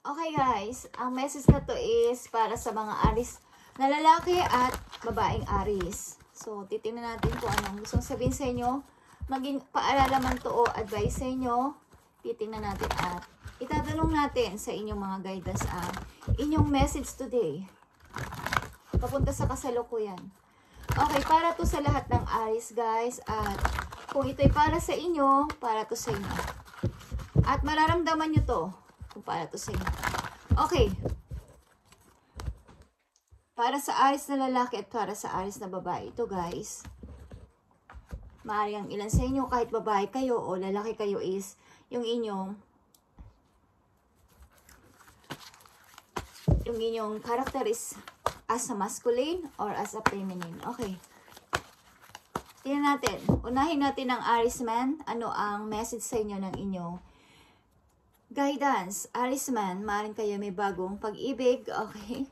Okay guys, ang message na to is para sa mga Aries na lalaki at babaeng Aries. So, titingnan natin kung anong gusto sabihin sa inyo. Maging paalala man to o advice sa inyo. Titingnan natin at itatanong natin sa inyong mga guidance ang inyong message today. Papunta sa kasalukuyan. Okay, para to sa lahat ng Aries guys. At kung ito'y para sa inyo, para to sa inyo. At mararamdaman nyo to. Kung para to sa inyo. Okay. Para sa Aries na lalaki at para sa Aries na babae. Ito guys. Maaari ang ilan sa inyo kahit babae kayo o lalaki kayo is yung inyong character is as a masculine or as a feminine. Okay. Tingnan natin. Unahin natin ang Aries man. Ano ang message sa inyo ng inyong guidance? Aries man, maaaring kayo may bagong pag-ibig. Okay.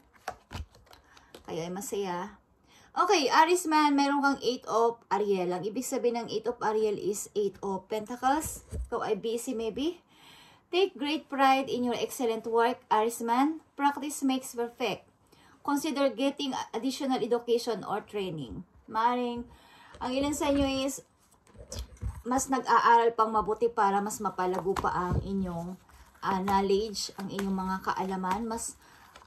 Kayo ay masaya. Okay, Aries man, meron kang 8 of Ariel. Ang ibig sabihin ng 8 of Ariel is 8 of Pentacles. Ikaw ay busy maybe. Take great pride in your excellent work, Aries man. Practice makes perfect. Consider getting additional education or training. Maaaring, ang ilan sa inyo is mas nag-aaral pang mabuti para mas mapalago pa ang inyong knowledge, ang inyong mga kaalaman. Mas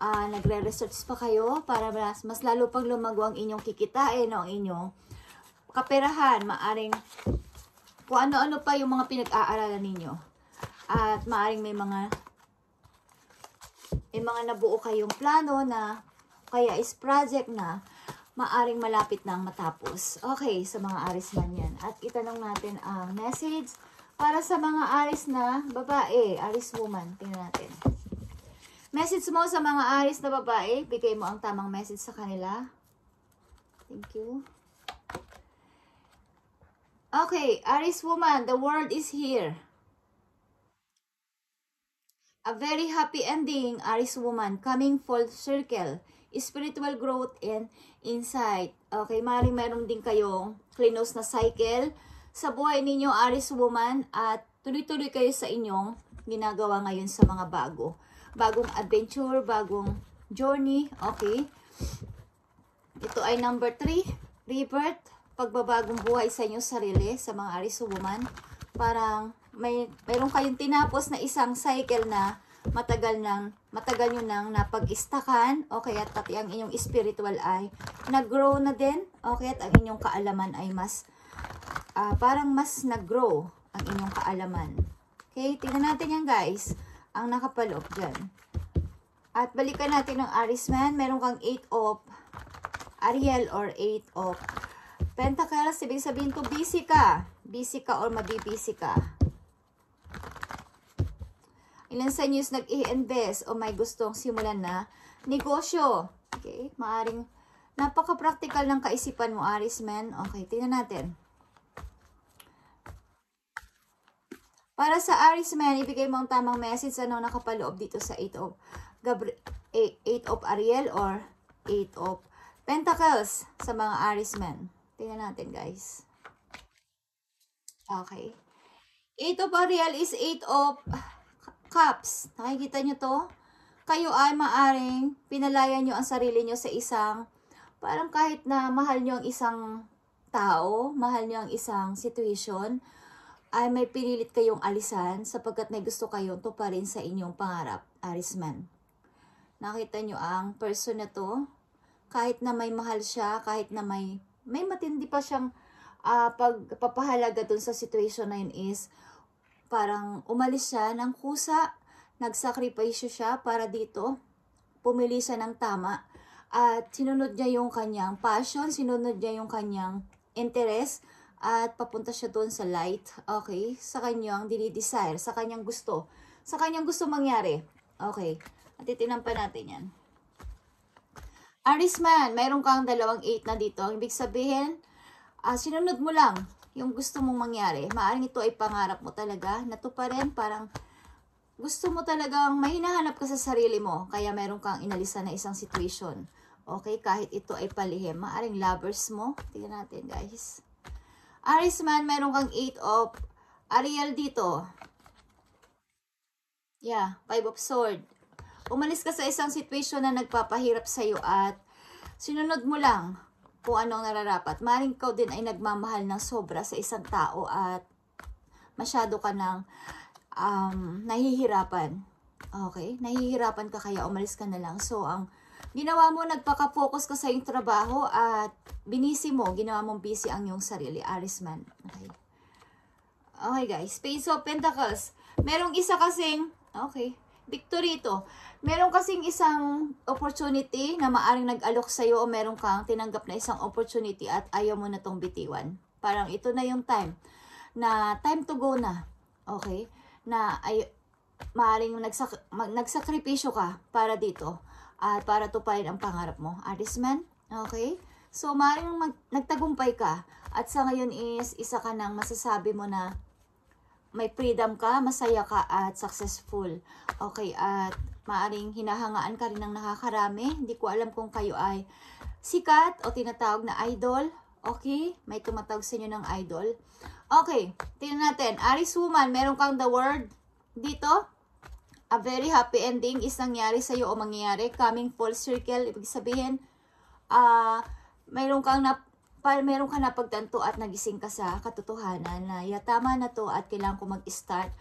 nagre-research pa kayo para mas lalo pang lumago ang inyong kikitain o ang inyong kaperahan. Maaring kung ano-ano pa yung mga pinag-aaralan ninyo. At maaring may mga nabuo kayong plano na kaya is project na maaring malapit nang matapos. Okay, sa mga Aries man yan. At itanong natin ang message para sa mga Aries na babae, Aries woman. Tingnan natin. Message mo sa mga Aries na babae, bigay mo ang tamang message sa kanila. Thank you. Okay, Aries woman, the world is here. A very happy ending, Aries woman, coming full circle. Spiritual growth and insight. Okay, maaaring meron din kayong close na cycle sa buhay ninyo, Aries woman, at tuloy-tuloy kayo sa inyong ginagawa ngayon sa mga bagong adventure, bagong journey. Okay, ito ay number 3, rebirth, pagbabagong buhay sa inyong sarili, sa mga Aries woman. Parang mayroon kayong tinapos na isang cycle na matagal nyo nang napag-istakan. Okay, at pati ang inyong spiritual ay nag-grow na din. Okay, at ang inyong kaalaman ay mas parang mas nag-grow ang inyong kaalaman. Okay, tingnan natin yan guys, ang nakapaloob dyan. At balikan natin ng Aries man. Meron kang 8 of Ariel or 8 of Pentacles. Ibig sabihin to busy ka or mabibisi ka. Ilan sa inyo is nag-i-invest o may gustong simulan na negosyo. Okay, maaring napaka-practical ng kaisipan mo, Aries man. Okay, tingnan natin. Para sa Aries man, ibigay mo ang tamang message. Ano nakapaloob dito sa 8 of Ariel or 8 of Pentacles sa mga Aries man. Tingnan natin guys. Okay. 8 of Ariel is 8 of Cups. Nakikita nyo to? Kayo ay maaring pinalaya nyo ang sarili nyo sa isang, parang kahit na mahal nyo ang isang tao, mahal nyo ang isang situation, ay may pinilit kayong alisan sapagkat may gusto kayong tuparin sa inyong pangarap, Aries man. Nakita nyo ang person na to, kahit na may mahal siya, kahit na may matindi pa siyang pagpapahalaga dun sa situation na yun is, parang umalis siya ng kusa, nagsakripisyo siya para dito, pumili siya ng tama, at sinunod niya yung kanyang passion, sinunod niya yung kanyang interest, at papunta siya doon sa light, okay, sa kanyang dinidesire, sa kanyang gusto mangyari. Okay, at itinan pa natin yan. Aries man, mayroon kang 2 8 na dito, ibig sabihin, sinunod mo lang yung gusto mong mangyari. Maaaring ito ay pangarap mo talaga, natuparin, parang gusto mo talagang may hinahanap ka sa sarili mo, kaya meron kang inalisan na isang situation. Okay, kahit ito ay palihim. Maaaring lovers mo. Tingnan natin guys. Aries man, meron kang 8 of Ariel dito. Yeah, 5 of Swords. Umalis ka sa isang sitwasyon na nagpapahirap sa'yo at sinunod mo lang kung anong nararapat. Maring ikaw din ay nagmamahal ng sobra sa isang tao at masyado ka ng nahihirapan. Okay? Nahihirapan ka kaya umalis ka na lang. So, ang ginawa mo, nagpaka-focus ka sa iyong trabaho at binisi mo, ginawa mong busy ang iyong sarili. Aries man. Okay. Okay guys, Page of Pentacles. Merong isa kasing, okay, victory ito. Meron kasing isang opportunity na maaring nag-alok sa'yo o meron kang tinanggap na isang opportunity at ayaw mo na tong bitiwan. Parang ito na yung time to go na. Okay? Na ay maaring nagsakripisyo ka para dito at para tuparin ang pangarap mo. Aries man. Okay? So, maaring nagtagumpay ka at sa ngayon is isa ka nang masasabi mo na may freedom ka, masaya ka, at successful. Okay, at maaring hinahangaan ka rin ng nakakarami. Hindi ko alam kung kayo ay sikat o tinatawag na idol. Okay, may tumatawag sa inyo ng idol. Okay, tingnan natin. Aries woman, meron kang the word dito. A very happy ending is nangyari sa'yo o mangyayari. Coming full circle, ibig sabihin, meron ka na pagtanto at nagising ka sa katotohanan na tama na to at kailangan ko mag-start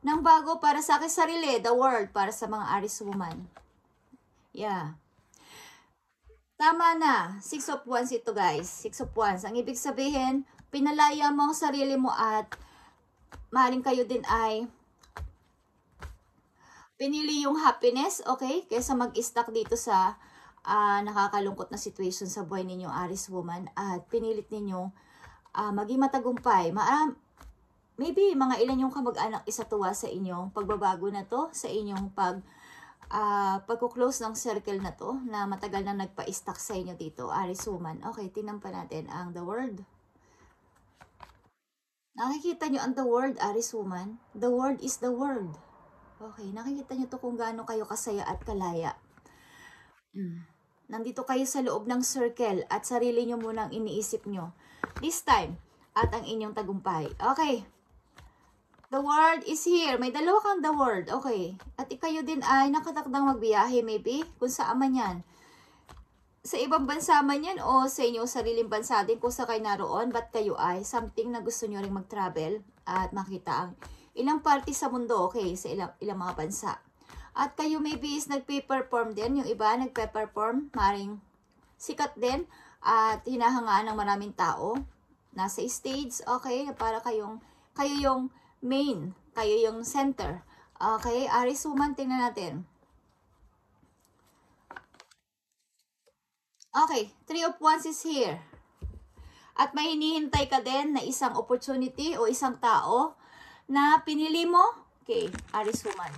ng bago para sa akin sarili, the world, para sa mga Aries woman. Yeah. Tama na. 6 of Wands ito guys. 6 of Wands. Ang ibig sabihin, pinalaya mo ang sarili mo at maaaring kayo din ay pinili yung happiness, okay? Kaysa mag-stuck dito sa nakakalungkot na situation sa buhay ninyo, Aries woman, at pinilit ninyo maging matagumpay. Maybe mga ilan yung kamag-anak isatuwa sa inyong pagbabago na to, sa inyong pagkuklose ng circle na to, na matagal na nagpa-stuck sa inyo dito, Aries woman. Okay, tingnan pa natin ang the word. Nakikita nyo ang the word, Aries woman? The word is the word. Okay, nakikita nyo to kung gaano kayo kasaya at kalaya. Nandito kayo sa loob ng circle at sarili nyo munang iniisip nyo. This time, at ang inyong tagumpay. Okay. The word is here. May dalawa kang the word. Okay. At kayo din ay nakatakdang magbiyahe maybe. Kung saan man yan. Sa ibang bansa man yan o sa inyong sariling bansa din kung sa kayo naroon. Ba't kayo ay something na gusto nyo rin mag-travel at makita ang ilang party sa mundo. Okay. Sa ilang mga bansa. At kayo maybe is nagpe-perform din. Yung iba nagpe-perform. Maring sikat din. At hinahangaan ng maraming tao. Nasa stage. Okay. Para kayo yung main. Kayo yung center. Okay. Aries woman, tingnan natin. Okay. 3 of Wands is here. At may hinihintay ka din na isang opportunity o isang tao na pinili mo. Okay. Aries woman.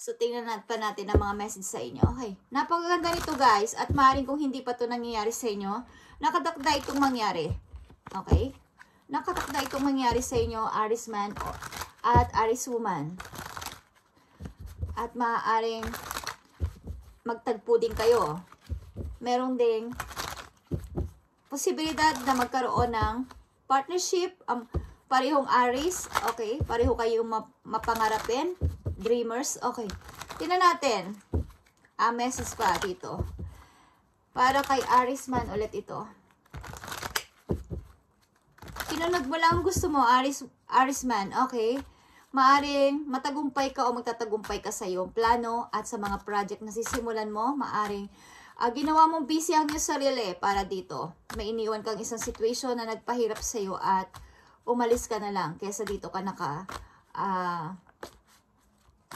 So, tingnan pa natin ang mga message sa inyo. Okay. Napakaganda nito guys. At maaaring kung hindi pa ito nangyayari sa inyo, nakatakda itong mangyari. Okay? Nakatakda itong mangyari sa inyo, Aries man at Aries woman. At maaaring magtagpo din kayo. Meron ding posibilidad na magkaroon ng partnership. Parehong Aries. Okay? Pareho kayong mapangarapin. Dreamers. Okay. Tingnan natin. Message pa dito. Para kay Aries man ulit ito. Sinunod mo lang gusto mo, Aries man. Okay. Maaring matagumpay ka o magtatagumpay ka sa iyong plano at sa mga project na sisimulan mo. Maaring ginawa mong busy ang iyong sarili para dito. May iniwan kang isang situation na nagpahirap sa iyo at umalis ka na lang. Kesa dito ka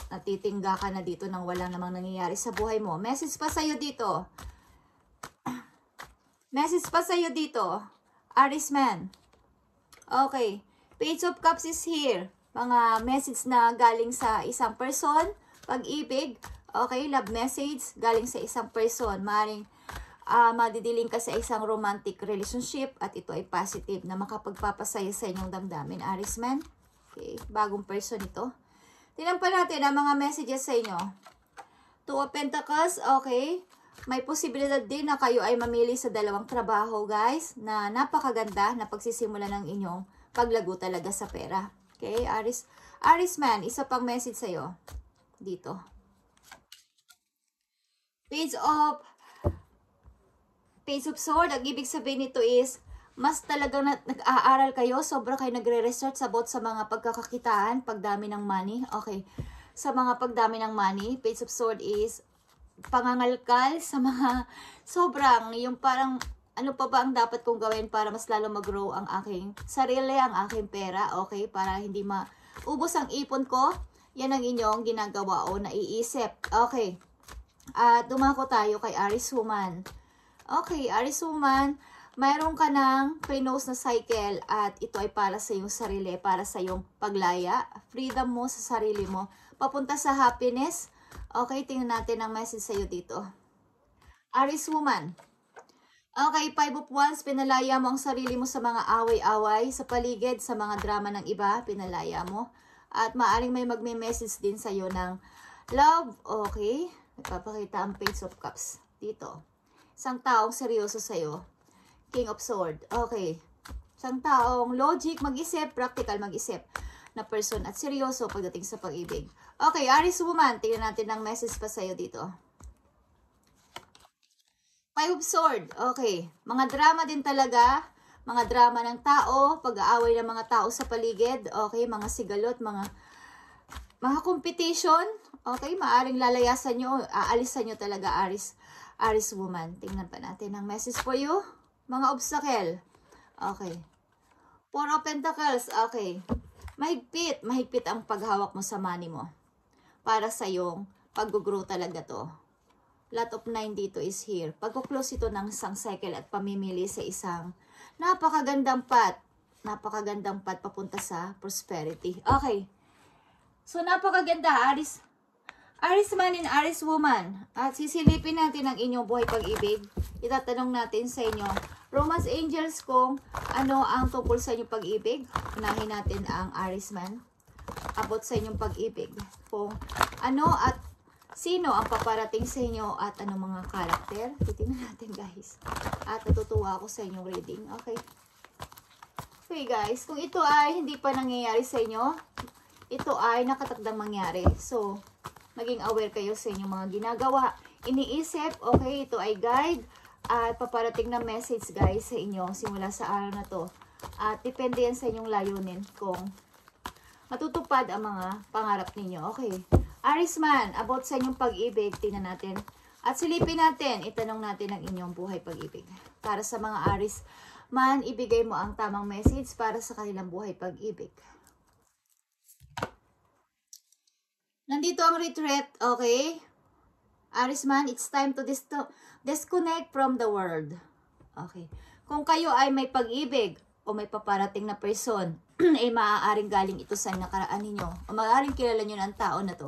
natitingga ka na dito nang walang namang nangyayari sa buhay mo. Message pa sa'yo dito. Message pa sa'yo dito. Aries man. Okay. Page of Cups is here. Mga message na galing sa isang person. Pag-ibig. Okay. Love message. Galing sa isang person. Maring madidiling ka sa isang romantic relationship. At ito ay positive na makapagpapasaya sa inyong damdamin. Aries man. Okay. Bagong person ito. Tingnan pa natin ang mga messages sa inyo. 2 of Pentacles, okay. May posibilidad din na kayo ay mamili sa dalawang trabaho, guys, na napakaganda na pagsisimula ng inyong paglago talaga sa pera. Okay, Aries man, isa pang message sa'yo. Dito. Page of Sword, ang ibig sabihin nito is, mas talagang nag-aaral kayo, sobra kayo nagre-research about sa mga pagkakakitaan, pagdami ng money. Okay, sa mga pagdami ng money, Page of Sword is pangangalkal sa mga sobrang, yung parang, ano pa ba ang dapat kong gawin para mas lalo mag-grow ang aking sarili, ang aking pera, okay, para hindi maubos ang ipon ko. Yan ang inyong ginagawa o naiisip. Okay, at dumako tayo kay Aries Woman. Okay, Aries Woman, mayroon ka ng pre-nose na cycle at ito ay para sa iyong sarili, para sa iyong paglaya, freedom mo sa sarili mo, papunta sa happiness. Okay, tingnan natin ang message sa iyo dito. Aries Woman. Okay, 5 of Wands, pinalaya mo ang sarili mo sa mga away-away, sa paligid, sa mga drama ng iba, pinalaya mo. At maaring may magme-message din sa iyo ng love. Okay, ipapakita ang Page of Cups dito. Isang taong seryoso sa iyo. King of Sword. Okay. Isang taong logic, mag-isip, practical mag-isip na person at seryoso pagdating sa pag-ibig. Okay, Aries Woman, tingnan natin ang message pa sa'yo dito. 5 of Sword. Okay. Mga drama din talaga. Mga drama ng tao, pag-aaway ng mga tao sa paligid. Okay, mga sigalot, mga competition. Okay, maaring lalayasan nyo, aalisan nyo talaga, Aries Woman. Tingnan pa natin ang message for you. Mga obstacle. Okay. 4 of Pentacles. Okay. Mahigpit ang paghawak mo sa money mo. Para sa iyong pag-grow talaga to. Lot of 9 dito is here. Pag-close ito ng isang cycle at pamimili sa isang napakagandang path. Napakagandang path papunta sa prosperity. Okay. So, napakaganda, Aries Man and Aries Woman. At sisilipin natin ang inyong buhay pag-ibig. Itatanong natin sa inyo, Romance Angels, kung ano ang tungkol sa inyong pag-ibig. Unahin natin ang Aries Man. About sa inyong pag-ibig. Kung ano at sino ang paparating sa inyo at anong mga karakter. Titingnan natin, guys. At natutuwa ako sa inyong reading. Okay. Okay, guys. Kung ito ay hindi pa nangyayari sa inyo, ito ay nakatakdang mangyari. So, maging aware kayo sa inyong mga ginagawa. Iniisip, okay, ito ay guide at paparating na message, guys, sa inyo simula sa araw na to. At depende yan sa inyong layunin kung matutupad ang mga pangarap ninyo. Okay. Aries Man, about sa inyong pag-ibig, tingnan natin. At silipin natin, itanong natin ang inyong buhay pag-ibig. Para sa mga Aries Man, ibigay mo ang tamang message para sa kanilang buhay pag-ibig. Nandito ang retreat, okay? Aries Man, it's time to disconnect from the world. Okay. Kung kayo ay may pag-ibig o may paparating na person, eh maaaring galing ito sa nakaraan ninyo. O maaaring kilala nyo ng tao na to.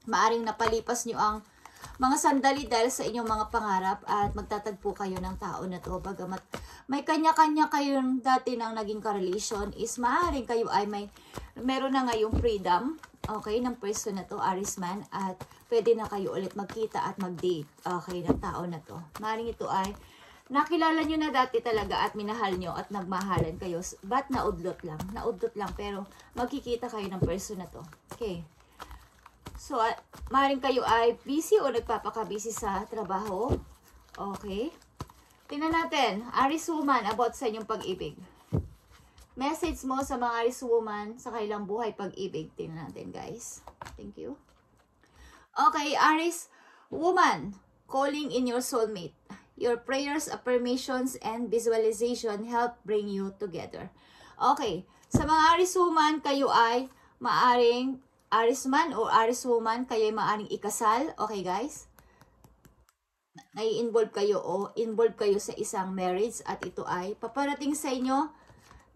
Maaaring napalipas nyo ang mga sandali dahil sa inyong mga pangarap at magtatagpo kayo ng tao na to. Bagamat may kanya-kanya kayong dati ng naging karelasyon, is maaaring kayo ay meron na ngayong freedom, okay, ng person na to, Aries Man, at pwede na kayo ulit magkita at mag-date, okay, ng tao na to. Maaaring ito ay nakilala nyo na dati talaga at minahal nyo at nagmahalan kayo, but naudlot lang, pero magkikita kayo ng person na to. Okay. So, maaaring kayo ay busy o nagpapaka-busy sa trabaho. Okay. Tingnan natin, Aries Woman, about sa inyong pag-ibig. Message mo sa mga Aries Woman sa kailang buhay pag-ibig. Tingnan natin, guys. Thank you. Okay, Aries Woman, calling in your soulmate. Your prayers, affirmations, and visualization help bring you together. Okay, sa mga Aries Woman, kayo ay maaring Aries Man o Aries Woman, kayo ay maaring ikasal. Okay, guys? Nai-involve kayo o involved kayo sa isang marriage at ito ay paparating sa inyo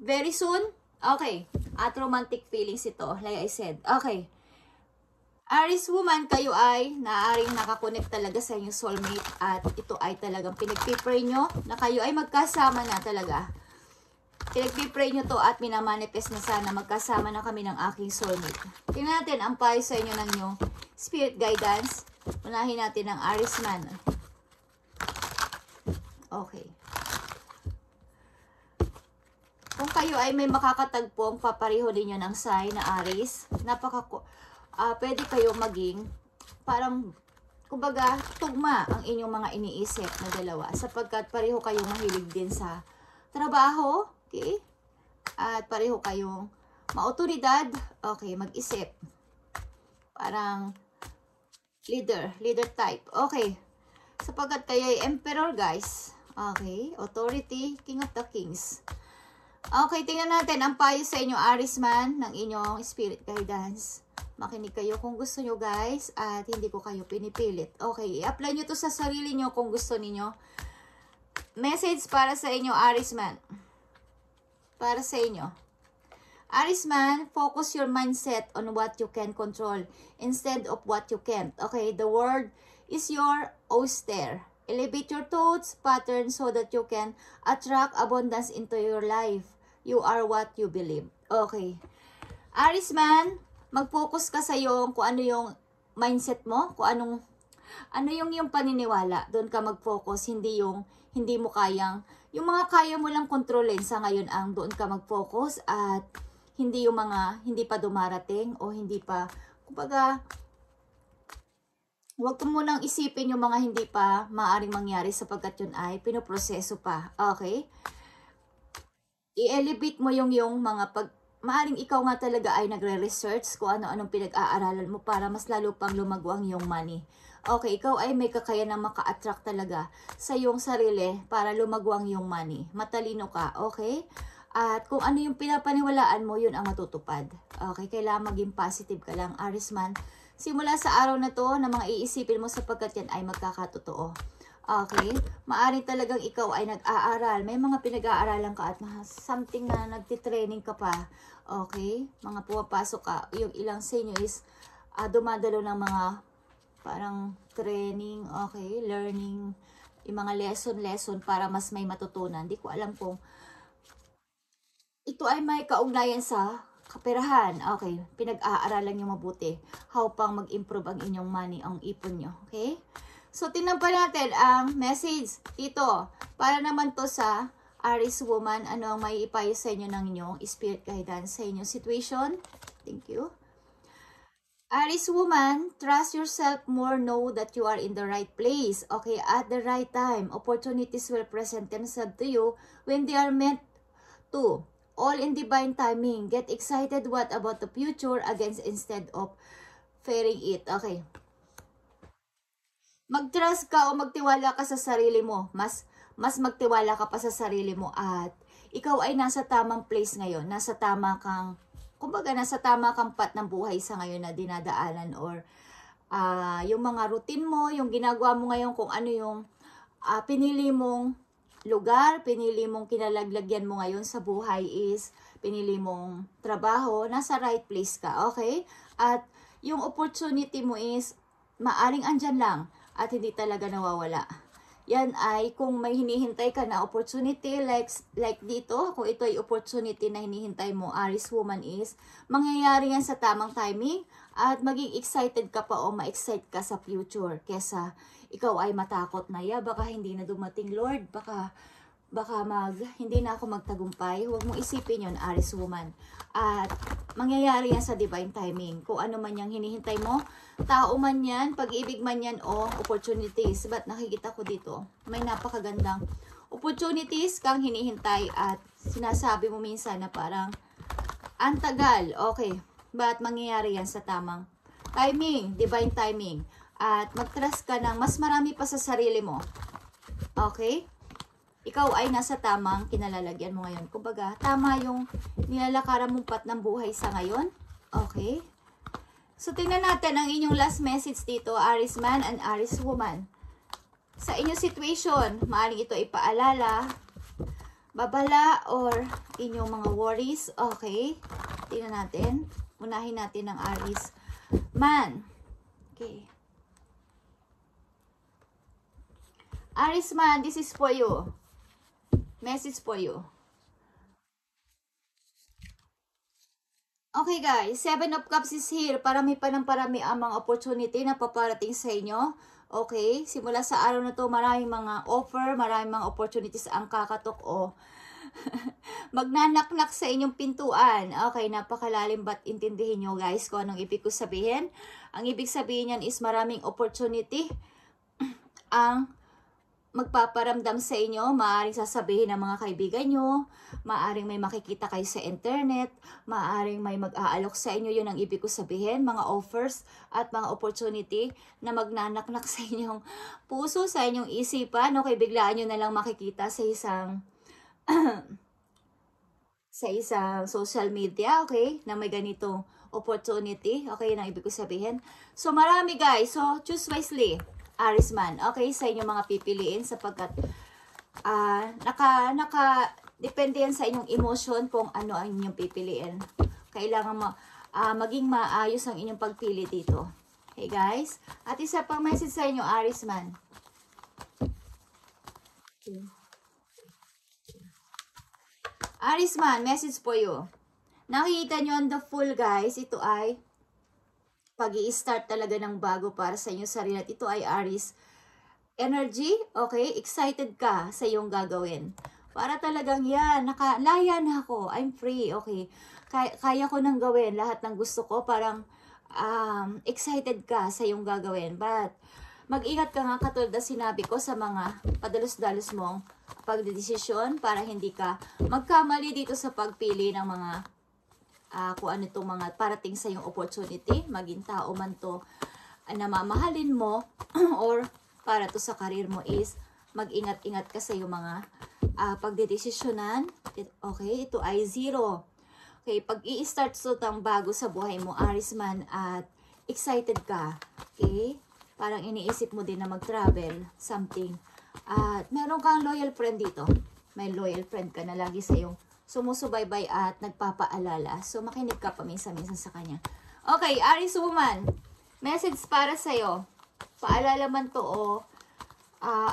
very soon. Okay. At romantic feelings ito, like I said. Okay. Aries Woman, kayo ay naaaring nakakonect talaga sa inyong soulmate at ito ay talagang pinagpipray nyo na kayo ay magkasama na talaga. Pinagpipray nyo to at minamanifest na sana magkasama na kami ng aking soulmate. Tingnan natin ang payo sa inyo ng inyong spirit guidance. Unahin natin ang Aries Man. Okay. Kung kayo ay may makakatagpong papareho ninyo ng sign na Aries, pwede kayo maging parang kumbaga, tugma ang inyong mga iniisip na dalawa sapagkat pareho kayong mahilig din sa trabaho, okay? At pareho kayong maotoridad, okay, mag-isip. Parang leader type, okay. Sapagkat kayo ay emperor, guys. Okay, authority, king of the kings. Okay, tingnan natin ang payo sa inyo, Aries man, ng inyong spirit guidance. Makinig kayo kung gusto nyo, guys, at hindi ko kayo pinipilit. Okay, i-apply nyo to sa sarili nyo kung gusto niyo. Message para sa inyo, Aries man. Para sa inyo. Aries man, focus your mindset on what you can control instead of what you can't. Okay, the word is your oyster. Elevate your thoughts pattern so that you can attract abundance into your life. You are what you believe. Okay. Aries man, mag-focus ka sa yung kung ano yung mindset mo, kung ano yung paniniwala. Doon ka mag-focus, hindi yung hindi mo kayang, yung mga kaya mo lang kontrolin sa ngayon ang doon ka mag-focus at hindi yung mga hindi pa dumarating o hindi pa, kumbaga, huwag mo munang isipin yung mga hindi pa maaaring mangyari sapagkat yun ay pinoproseso pa. Okay? I-elevate mo yung mga maaring ikaw nga talaga ay nagre-research kung ano-anong pinag-aaralan mo para mas lalo pang lumago ang iyong money. Okay, ikaw ay may kakayahan na maka-attract talaga sa iyong sarili para lumago ang iyong money. Matalino ka, okay? At kung ano yung pinapaniwalaan mo, yun ang matutupad. Okay, kailangan maging positive ka lang, Aries man. Simula sa araw na to, na mga iisipin mo sapagkat yan ay magkakatotoo. Okay? Maaring talagang ikaw ay nag-aaral. May mga pinag-aaralan ka at something na nagtitraining ka pa. Okay? Mga pumapasok ka. Yung ilang sa inyo is dumadalo ng mga parang training, okay? Learning, yung mga lesson para mas may matutunan. Hindi ko alam kung ito ay may kaugnayan sa kaperahan. Okay, pinag-aaralan nyo mabuti. How pang mag-improve ang inyong money, ang ipon nyo. Okay? So, tingnan pa natin ang message dito. Para naman to sa Aries woman, ano ang may ipayo sa inyo ng inyong spirit guidance sa inyong situation. Thank you. Aries woman, trust yourself more, know that you are in the right place. Okay, at the right time. Opportunities will present themselves to you when they are meant to. All in divine timing. Get excited what about the future against instead of fearing it. Okay. Mag-trust ka o magtiwala ka sa sarili mo. Mas magtiwala ka pa sa sarili mo at ikaw ay nasa tamang place ngayon. Nasa tama kang, kumbaga nasa tama kang path ng buhay sa ngayon na dinadaanan or yung mga routine mo, yung ginagawa mo ngayon kung ano yung pinili mong lugar, pinili mong kinalaglagyan mo ngayon sa buhay is pinili mong trabaho, nasa right place ka, okay? At yung opportunity mo is maaring andyan lang at hindi talaga nawawala. Yan ay kung may hinihintay ka na opportunity like dito, kung ito ay opportunity na hinihintay mo, Aries woman is, mangyayari yan sa tamang timing at maging excited ka pa o ma-excite ka sa future kesa ikaw ay matakot na, baka hindi na dumating Lord, baka hindi na ako magtagumpay. Huwag mong isipin yon, Aries woman. At mangyayari yan sa divine timing. Kung ano man yung hinihintay mo, tao man yan, pag-ibig man yan o opportunities. But nakikita ko dito, may napakagandang opportunities kang hinihintay at sinasabi mo minsan na parang antagal. Okay, but mangyayari yan sa tamang timing, divine timing. At mag-trust ka ng mas marami pa sa sarili mo. Okay? Ikaw ay nasa tamang kinalalagyan mo ngayon. Kumbaga, tama yung nilalakaran mong path ng buhay sa ngayon. Okay? So, tingnan natin ang inyong last message dito, Aries man and Aries woman. Sa inyong situation, maaaring ito ipaalala, babala, or inyong mga worries. Okay? Tingnan natin. Unahin natin ang Aries man. Okay. Aries man, this is for you. Message for you. Okay guys, 7 of Cups is here. Parami pa ng parami ang mga opportunity na paparating sa inyo. Okay, simula sa araw na to, maraming mga offer, maraming mga opportunities ang kakatok o Magnanaknak sa inyong pintuan. Okay, napakalalim, but intindihin nyo guys kung anong ibig ko sabihin. Ang ibig sabihin yan is maraming opportunity ang magpaparamdam sa inyo. Maaaring sasabihin ng mga kaibigan nyo, maaaring may makikita kayo sa internet, maaaring may mag-aalok sa inyo. Yun ang ibig ko sabihin, mga offers at mga opportunity na magnanaknak sa inyong puso, sa inyong isipan. Okay, biglaan nyo na lang makikita sa isang sa isang social media, okay, na may ganitong opportunity. Okay, yun ang ibig ko sabihin. So marami guys, so choose wisely, Aries man, okay, sa inyong mga pipiliin sapagkat depende yan sa inyong emotion kung ano ang inyong pipiliin. Kailangan maging maayos ang inyong pagpili dito. Okay guys, at isa pang message sa inyo, Aries man. Okay. Aries man, message for you. Nakikita nyo on the full guys, ito ay pag-i-start talaga ng bago para sa inyong sarili. At ito ay Aries energy, okay? Excited ka sa iyong gagawin. Para talagang yan, nakalaya na ako, I'm free, okay? Kaya ko nang gawin lahat ng gusto ko, parang excited ka sa iyong gagawin. But mag-ingat ka nga katulad na sinabi ko sa mga padalos-dalos mong pagdedesisyon para hindi ka magkamali dito sa pagpili ng mga kung ano itong mga parating sa yung opportunity, maging tao man to na mamahalin mo or para to sa karir mo is mag-ingat-ingat ka sa yung mga pagdedesisyonan. Okay, ito ay 0. Okay, pag i-start so tang bago sa buhay mo, Aries man, at excited ka. Okay, parang iniisip mo din na mag-travel, something. At meron kang loyal friend dito. May loyal friend ka na lagi sa yung sumusubaybay at nagpapaalala. So, makinig ka paminsan-minsan sa kanya. Okay, Aries woman. Message para sa'yo. Paalala man to o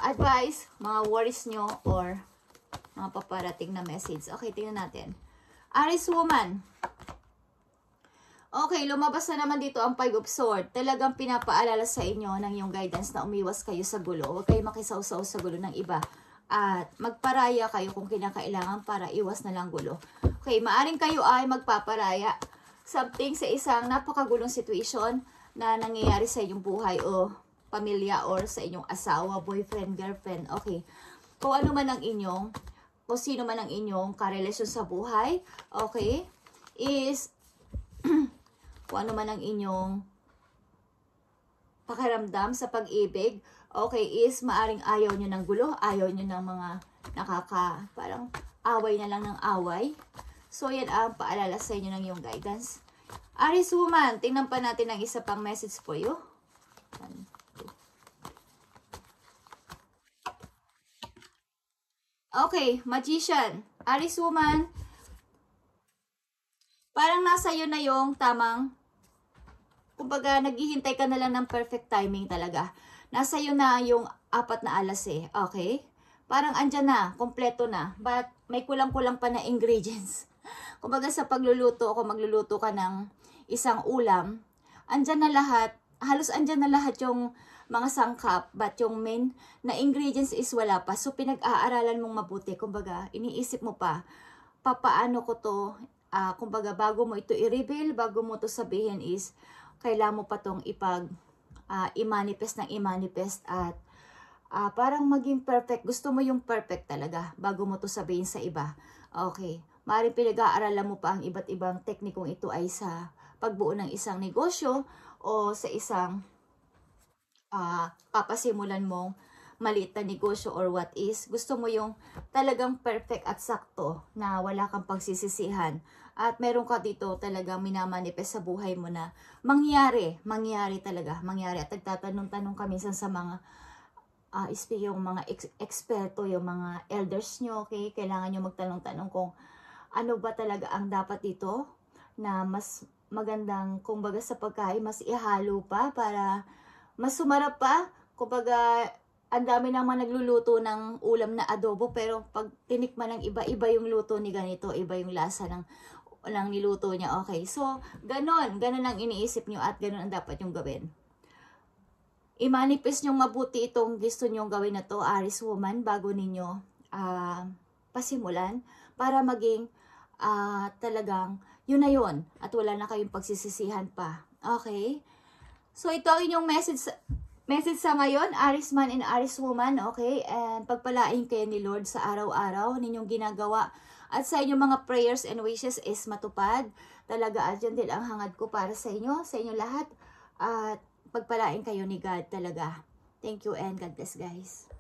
advice, mga worries nyo or mga paparating na message. Okay, tingnan natin. Aries woman. Okay, lumabas na naman dito ang 5 of Swords. Talagang pinapaalala sa inyo ng yung guidance na umiwas kayo sa gulo. Huwag kayo makisawsaw sa gulo ng iba. At magparaya kayo kung kinakailangan para iwas na lang gulo. Okay, maaring kayo ay magpaparaya something sa isang napakagulong situation na nangyayari sa inyong buhay o pamilya or sa inyong asawa, boyfriend, girlfriend. Okay, kung ano man ang inyong, kung sino man ang inyong karelasyon sa buhay, okay, is kung ano man ang inyong pakiramdam sa pag-ibig, okay, is maaring ayaw nyo ng gulo, ayaw nyo ng mga parang away na lang ng away. So, yan ang paalala sa inyo ng iyong guidance. Aries woman, tingnan pa natin ang isa pang message for you. Okay, magician. Aries woman, parang nasa iyo na yung tamang, kumbaga, naghihintay ka na lang ng perfect timing talaga. Nasa iyo na yung 4 na alas eh. Okay? Parang andyan na, kompleto na. But may kulang-kulang pa na ingredients. Kumbaga sa pagluluto, kung magluluto ka ng isang ulam, andyan na lahat, halos andyan na lahat yung mga sangkap, but yung main na ingredients is wala pa. So pinag-aaralan mong mabuti. Kumbaga, iniisip mo pa, papaano ko to, kumbaga bago mo ito i-reveal, bago mo to sabihin is, kailangan mo pa tong i-manifest ng i-manifest at parang maging perfect. Gusto mo yung perfect talaga bago mo to sabihin sa iba. Okay. Maaaring pinag-aaralan mo pa ang iba't ibang teknikong ito ay sa pagbuo ng isang negosyo o sa isang papasimulan mong maliit na negosyo or what is. Gusto mo yung talagang perfect at sakto na wala kang pagsisisihan. At meron ka dito talagang minamanifest sa buhay mo na mangyari talaga. At nagtatanong-tanong kami sa mga yung mga eksperto, yung mga elders nyo, okay? Kailangan nyo magtanong-tanong kung ano ba talaga ang dapat dito na mas magandang, kumbaga sa pagkain, mas ihalo pa para mas sumarap pa. Kumbaga, ang dami naman nagluluto ng ulam na adobo, pero pag tinikman ng iba yung luto ni ganito, iba yung lasa ng niluto niya. Okay, so, ganon ang iniisip nyo at ganon ang dapat yung gawin. I-manifest nyo mabuti itong gusto nyo gawin na to, Aries woman, bago ninyo pasimulan. para maging talagang yun na yun at wala na kayong pagsisisihan pa. Okay? So, ito ang inyong message sa ngayon, Aries man and Aries woman, okay? And pagpalain kayo ni Lord sa araw-araw ninyong ginagawa. At sa inyong mga prayers and wishes is matupad. Talaga, at yan din ang hangad ko para sa inyo lahat. At pagpalain kayo ni God talaga. Thank you and God bless, guys.